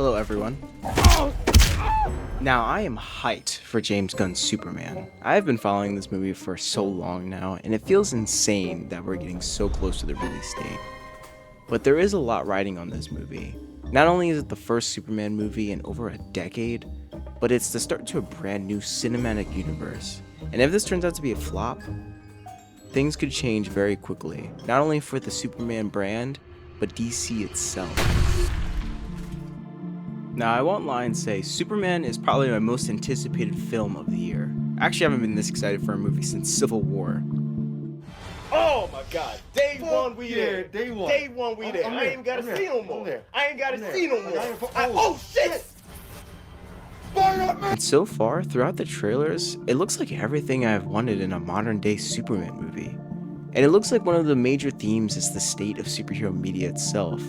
Hello everyone. Now I am hyped for James Gunn's Superman. I have been following this movie for so long now, and it feels insane that we're getting so close to the release date. But there is a lot riding on this movie. Not only is it the first Superman movie in over a decade, but it's the start to a brand new cinematic universe. And if this turns out to be a flop, things could change very quickly, not only for the Superman brand, but DC itself. Now, I won't lie and say Superman is probably my most anticipated film of the year. Actually, I haven't been this excited for a movie since Civil War. Oh my God! Day one we there. Day one. Day one we there. I ain't gotta see no more. I ain't gotta see no more. Oh shit! And so far, throughout the trailers, it looks like everything I've wanted in a modern day Superman movie. And it looks like one of the major themes is the state of superhero media itself.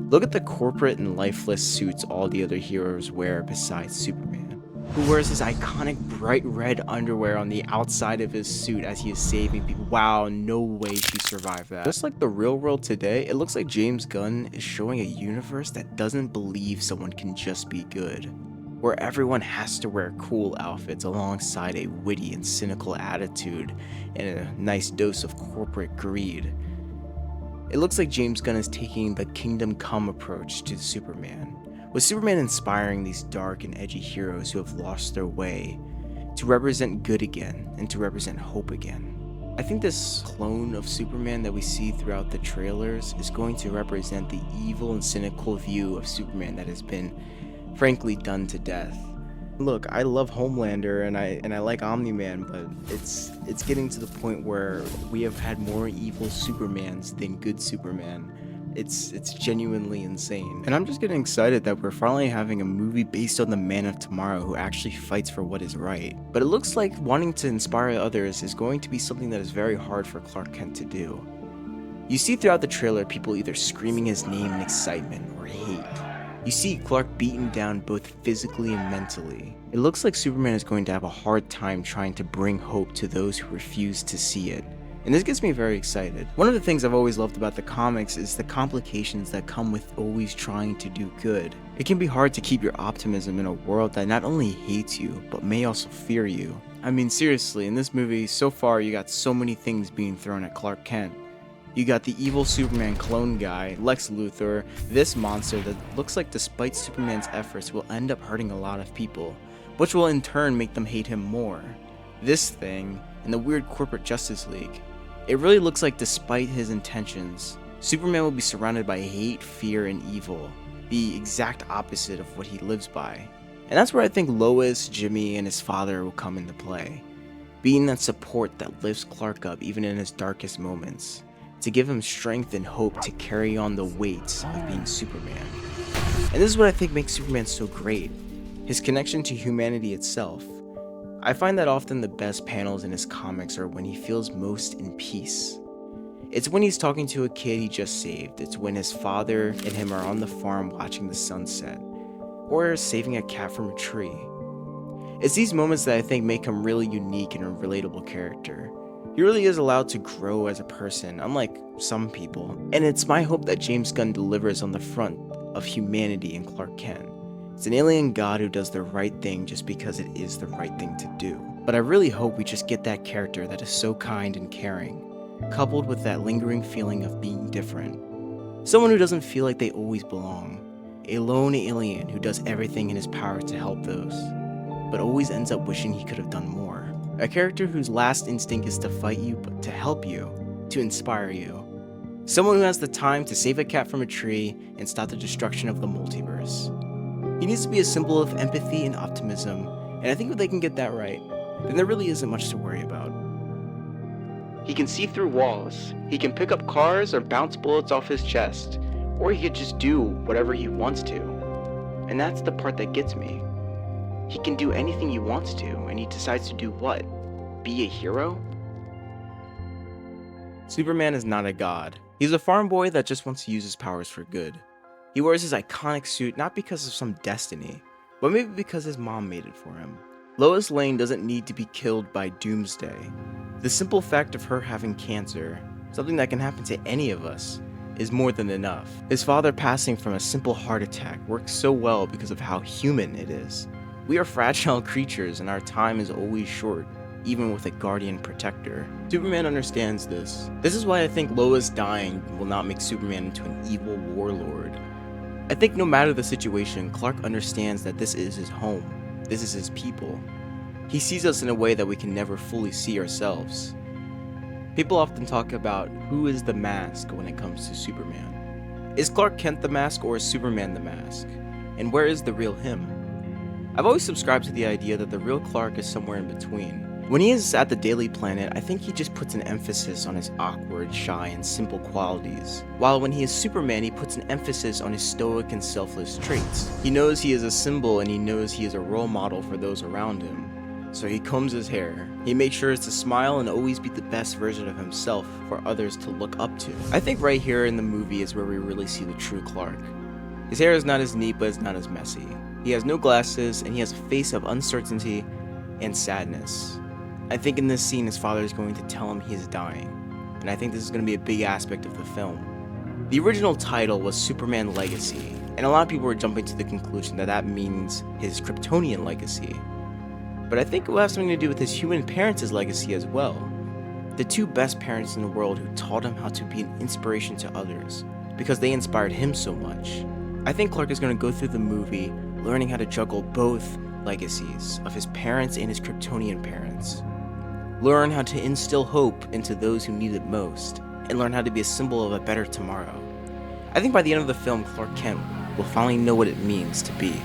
Look at the corporate and lifeless suits all the other heroes wear besides Superman, who wears his iconic bright red underwear on the outside of his suit as he is saving people. Wow, no way she survived that. Just like the real world today, it looks like James Gunn is showing a universe that doesn't believe someone can just be good, where everyone has to wear cool outfits alongside a witty and cynical attitude and a nice dose of corporate greed. It looks like James Gunn is taking the Kingdom Come approach to Superman, with Superman inspiring these dark and edgy heroes who have lost their way to represent good again and to represent hope again. I think this clone of Superman that we see throughout the trailers is going to represent the evil and cynical view of Superman that has been frankly done to death. Look, I love Homelander and I like Omni-Man, but it's getting to the point where we have had more evil Supermans than good Superman. It's genuinely insane. And I'm just getting excited that we're finally having a movie based on the Man of Tomorrow who actually fights for what is right. But it looks like wanting to inspire others is going to be something that is very hard for Clark Kent to do. You see throughout the trailer people either screaming his name in excitement or hate. You see Clark beaten down both physically and mentally. It looks like Superman is going to have a hard time trying to bring hope to those who refuse to see it. And this gets me very excited. One of the things I've always loved about the comics is the complications that come with always trying to do good. It can be hard to keep your optimism in a world that not only hates you, but may also fear you. I mean, seriously, in this movie, so far you got so many things being thrown at Clark Kent. You got the evil Superman clone guy, Lex Luthor, this monster that looks like despite Superman's efforts will end up hurting a lot of people, which will in turn make them hate him more. This thing, and the weird corporate Justice League. It really looks like despite his intentions, Superman will be surrounded by hate, fear, and evil, the exact opposite of what he lives by. And that's where I think Lois, Jimmy, and his father will come into play, being that support that lifts Clark up even in his darkest moments, to give him strength and hope to carry on the weight of being Superman. And this is what I think makes Superman so great, his connection to humanity itself. I find that often the best panels in his comics are when he feels most in peace. It's when he's talking to a kid he just saved, it's when his father and him are on the farm watching the sunset, or saving a cat from a tree. It's these moments that I think make him really unique and a relatable character. He really is allowed to grow as a person, unlike some people. And it's my hope that James Gunn delivers on the front of humanity in Clark Kent. It's an alien god who does the right thing just because it is the right thing to do. But I really hope we just get that character that is so kind and caring, coupled with that lingering feeling of being different. Someone who doesn't feel like they always belong. A lone alien who does everything in his power to help those, but always ends up wishing he could have done more. A character whose last instinct is to fight you, but to help you, to inspire you. Someone who has the time to save a cat from a tree and stop the destruction of the multiverse. He needs to be a symbol of empathy and optimism, and I think if they can get that right, then there really isn't much to worry about. He can see through walls, he can pick up cars or bounce bullets off his chest, or he could just do whatever he wants to. And that's the part that gets me. He can do anything he wants to, and he decides to do what? Be a hero? Superman is not a god. He's a farm boy that just wants to use his powers for good. He wears his iconic suit not because of some destiny, but maybe because his mom made it for him. Lois Lane doesn't need to be killed by Doomsday. The simple fact of her having cancer, something that can happen to any of us, is more than enough. His father passing from a simple heart attack works so well because of how human it is. We are fragile creatures and our time is always short, even with a guardian protector. Superman understands this. This is why I think Lois dying will not make Superman into an evil warlord. I think no matter the situation, Clark understands that this is his home. This is his people. He sees us in a way that we can never fully see ourselves. People often talk about who is the mask when it comes to Superman. Is Clark Kent the mask or is Superman the mask? And where is the real him? I've always subscribed to the idea that the real Clark is somewhere in between. When he is at the Daily Planet, I think he just puts an emphasis on his awkward, shy, and simple qualities. While when he is Superman, he puts an emphasis on his stoic and selfless traits. He knows he is a symbol and he knows he is a role model for those around him. So he combs his hair. He makes sure to smile and always be the best version of himself for others to look up to. I think right here in the movie is where we really see the true Clark. His hair is not as neat, but it's not as messy. He has no glasses and he has a face of uncertainty and sadness. I think in this scene his father is going to tell him he is dying, and I think this is going to be a big aspect of the film. The original title was Superman Legacy, and a lot of people were jumping to the conclusion that that means his Kryptonian legacy. But I think it will have something to do with his human parents' legacy as well. The two best parents in the world who taught him how to be an inspiration to others, because they inspired him so much. I think Clark is going to go through the movie learning how to juggle both legacies of his parents and his Kryptonian parents. Learn how to instill hope into those who need it most, and learn how to be a symbol of a better tomorrow. I think by the end of the film, Clark Kent will finally know what it means to be.